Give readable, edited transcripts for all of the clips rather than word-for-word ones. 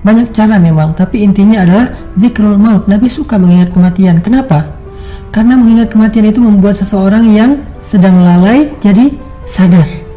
Banyak cara memang, tapi intinya adalah dzikrul maut. Nabi suka mengingat kematian. Kenapa? Karena mengingat kematian itu membuat seseorang yang sedang lalai jadi sadar.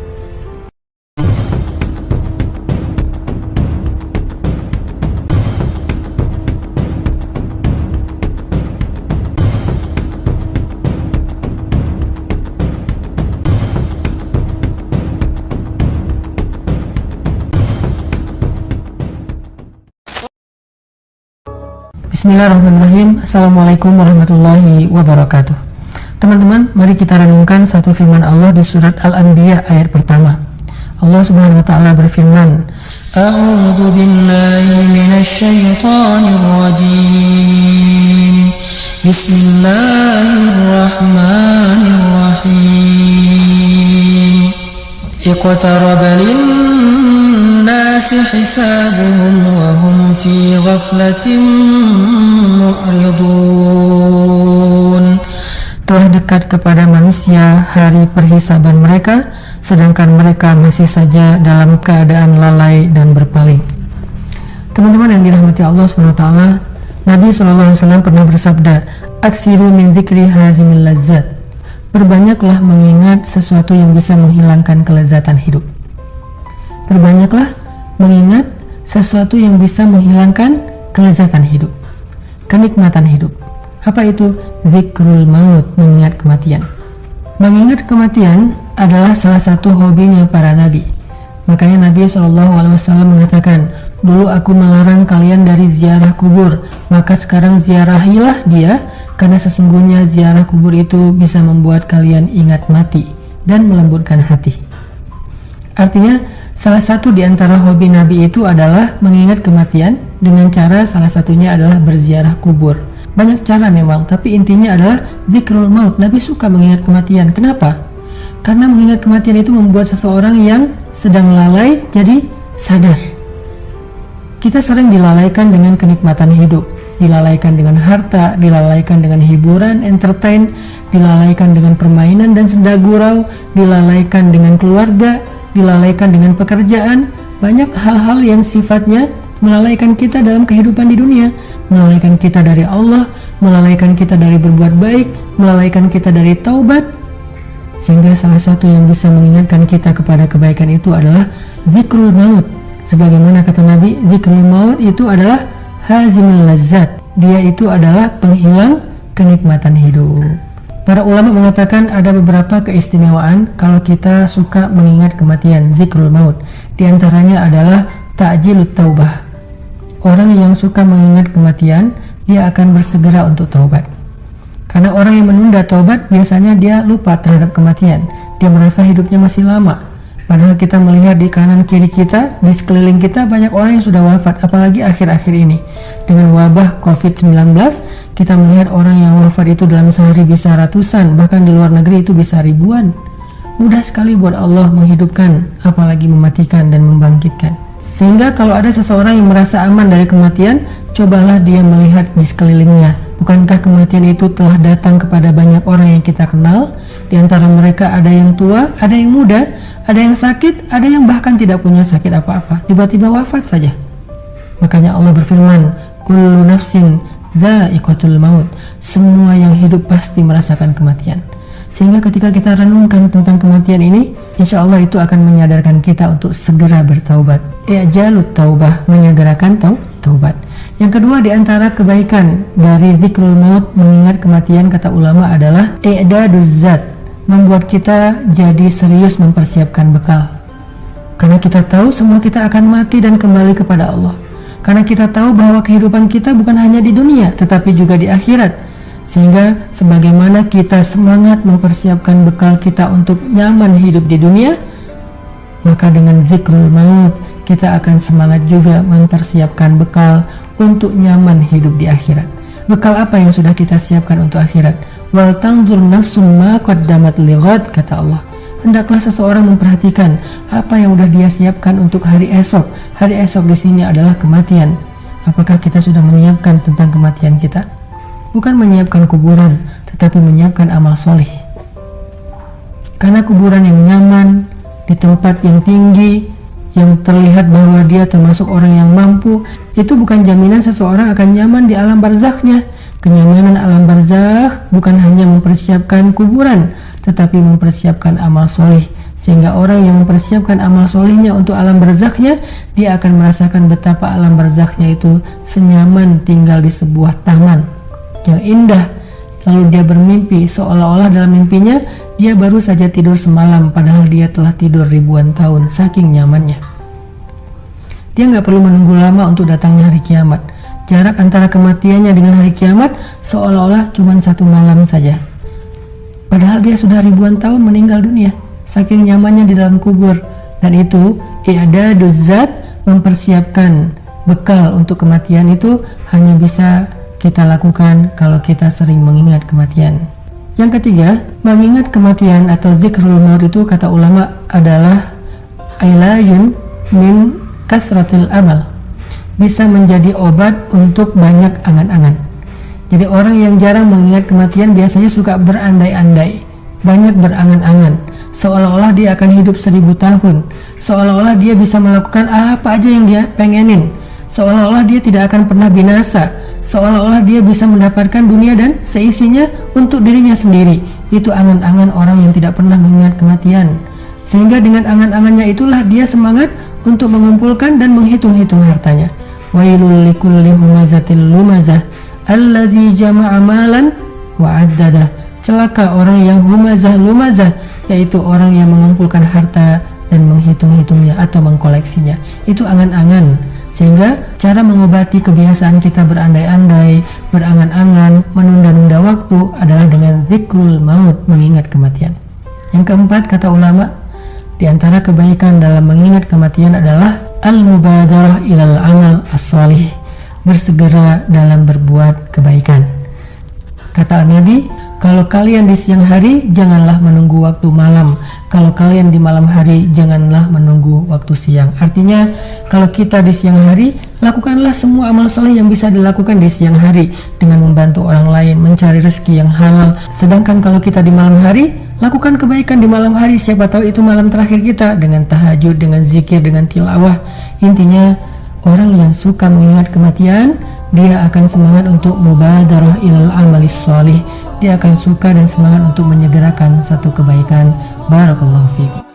Bismillahirrahmanirrahim. Assalamualaikum warahmatullahi wabarakatuh. Teman-teman, mari kita renungkan satu firman Allah di surat Al-Anbiya ayat pertama. Allah Subhanahu wa taala berfirman, A'udzu billahi minasy syaithanir rajim. Bismillahirrahmanirrahim. Iqtaraba lin-nasi hisabuhum wa hum fi ghaflatin mu'ridun. Telah dekat kepada manusia hari perhisaban mereka, sedangkan mereka masih saja dalam keadaan lalai dan berpaling. Teman-teman yang dirahmati Allah SWT, Nabi SAW pernah bersabda, Aksiru min zikri hazimil lazzat. Berbanyaklah mengingat sesuatu yang bisa menghilangkan kelezatan hidup. Berbanyaklah mengingat sesuatu yang bisa menghilangkan kelezatan hidup, kenikmatan hidup. Apa itu? Dzikrul maut, mengingat kematian. Mengingat kematian adalah salah satu hobinya para nabi. Makanya Nabi SAW mengatakan, dulu aku melarang kalian dari ziarah kubur, maka sekarang ziarahilah dia, karena sesungguhnya ziarah kubur itu bisa membuat kalian ingat mati dan melembutkan hati. Artinya, salah satu di antara hobi Nabi itu adalah mengingat kematian dengan cara salah satunya adalah berziarah kubur. Banyak cara memang, tapi intinya adalah dzikrul maut. Nabi suka mengingat kematian. Kenapa? Karena mengingat kematian itu membuat seseorang yang sedang lalai jadi sadar. Kita sering dilalaikan dengan kenikmatan hidup, dilalaikan dengan harta, dilalaikan dengan hiburan, entertain, dilalaikan dengan permainan dan senda gurau, dilalaikan dengan keluarga, dilalaikan dengan pekerjaan. Banyak hal-hal yang sifatnya melalaikan kita dalam kehidupan di dunia, melalaikan kita dari Allah, melalaikan kita dari berbuat baik, melalaikan kita dari taubat. Sehingga salah satu yang bisa mengingatkan kita kepada kebaikan itu adalah dzikrul maut. Sebagaimana kata Nabi, dzikrul maut itu adalah hazimul lazzat. Dia itu adalah penghilang kenikmatan hidup. Para ulama mengatakan ada beberapa keistimewaan kalau kita suka mengingat kematian, dzikrul maut. Di antaranya adalah ta'jilut taubah. Orang yang suka mengingat kematian, dia akan bersegera untuk taubat. Karena orang yang menunda taubat, biasanya dia lupa terhadap kematian. Dia merasa hidupnya masih lama. Padahal kita melihat di kanan kiri kita, di sekeliling kita banyak orang yang sudah wafat, apalagi akhir-akhir ini. Dengan wabah COVID-19, kita melihat orang yang wafat itu dalam sehari bisa ratusan, bahkan di luar negeri itu bisa ribuan. Mudah sekali buat Allah menghidupkan, apalagi mematikan dan membangkitkan. Sehingga kalau ada seseorang yang merasa aman dari kematian, cobalah dia melihat di sekelilingnya. Bukankah kematian itu telah datang kepada banyak orang yang kita kenal? Di antara mereka ada yang tua, ada yang muda, ada yang sakit, ada yang bahkan tidak punya sakit apa-apa, tiba-tiba wafat saja. Makanya Allah berfirman, kullu nafsin dha'iqatul maut. Semua yang hidup pasti merasakan kematian. Sehingga ketika kita renungkan tentang kematian ini, insya Allah itu akan menyadarkan kita untuk segera bertaubat. I'jalut taubah, menyegerakan taubat. Yang kedua di antara kebaikan dari dzikrul maut, mengingat kematian, kata ulama adalah i'daduz zat, membuat kita jadi serius mempersiapkan bekal. Karena kita tahu semua kita akan mati dan kembali kepada Allah. Karena kita tahu bahwa kehidupan kita bukan hanya di dunia, tetapi juga di akhirat. Sehingga sebagaimana kita semangat mempersiapkan bekal kita untuk nyaman hidup di dunia, maka dengan dzikrul maut kita akan semangat juga mempersiapkan bekal untuk nyaman hidup di akhirat. Bekal apa yang sudah kita siapkan untuk akhirat? Wal tanzur nafsum ma qaddamat lighad, kata Allah. Hendaklah seseorang memperhatikan apa yang sudah dia siapkan untuk hari esok. Hari esok di sini adalah kematian. Apakah kita sudah menyiapkan tentang kematian kita? Bukan menyiapkan kuburan, tetapi menyiapkan amal solih. Karena kuburan yang nyaman, di tempat yang tinggi, yang terlihat bahwa dia termasuk orang yang mampu, itu bukan jaminan seseorang akan nyaman di alam barzakhnya. Kenyamanan alam barzakh bukan hanya mempersiapkan kuburan, tetapi mempersiapkan amal soleh. Sehingga orang yang mempersiapkan amal solehnya untuk alam barzakhnya, dia akan merasakan betapa alam barzakhnya itu senyaman tinggal di sebuah taman yang indah. Lalu dia bermimpi seolah-olah dalam mimpinya dia baru saja tidur semalam, padahal dia telah tidur ribuan tahun, saking nyamannya. Dia nggak perlu menunggu lama untuk datangnya hari kiamat. Jarak antara kematiannya dengan hari kiamat seolah-olah cuma 1 malam saja, padahal dia sudah ribuan tahun meninggal dunia, saking nyamannya di dalam kubur. Dan itu i'daduz zat, mempersiapkan bekal untuk kematian, itu hanya bisa kita lakukan kalau kita sering mengingat kematian. Yang ketiga, mengingat kematian atau zikrul maut itu kata ulama adalah ilajun min kasratil amal, bisa menjadi obat untuk banyak angan-angan. Jadi orang yang jarang mengingat kematian biasanya suka berandai-andai, banyak berangan-angan, seolah-olah dia akan hidup 1000 tahun, seolah-olah dia bisa melakukan apa aja yang dia pengenin, seolah-olah dia tidak akan pernah binasa, seolah-olah dia bisa mendapatkan dunia dan seisinya untuk dirinya sendiri. Itu angan-angan orang yang tidak pernah mengingat kematian. Sehingga dengan angan-angannya itulah dia semangat untuk mengumpulkan dan menghitung-hitung hartanya. Wailul likulli humazatil lumazah allazi jama'a malan wa addadah. Celaka orang yang humazah lumazah, yaitu orang yang mengumpulkan harta dan menghitung-hitungnya atau mengkoleksinya. Itu angan-angan. Sehingga cara mengobati kebiasaan kita berandai-andai, berangan-angan, menunda-nunda waktu adalah dengan zikrul maut, mengingat kematian. Yang keempat, kata ulama, di antara kebaikan dalam mengingat kematian adalah al-mubadarah ilal amal as-shalih, bersegera dalam berbuat kebaikan. Kata Nabi, kalau kalian di siang hari, janganlah menunggu waktu malam. Kalau kalian di malam hari, janganlah menunggu waktu siang. Artinya, kalau kita di siang hari, lakukanlah semua amal soleh yang bisa dilakukan di siang hari dengan membantu orang lain, mencari rezeki yang halal. Sedangkan kalau kita di malam hari, lakukan kebaikan di malam hari. Siapa tahu itu malam terakhir kita, dengan tahajud, dengan zikir, dengan tilawah. Intinya, orang yang suka mengingat kematian, dia akan semangat untuk mubadarah ilal amalis sholih. Dia akan suka dan semangat untuk menyegerakan satu kebaikan. Barakallahu fiikum.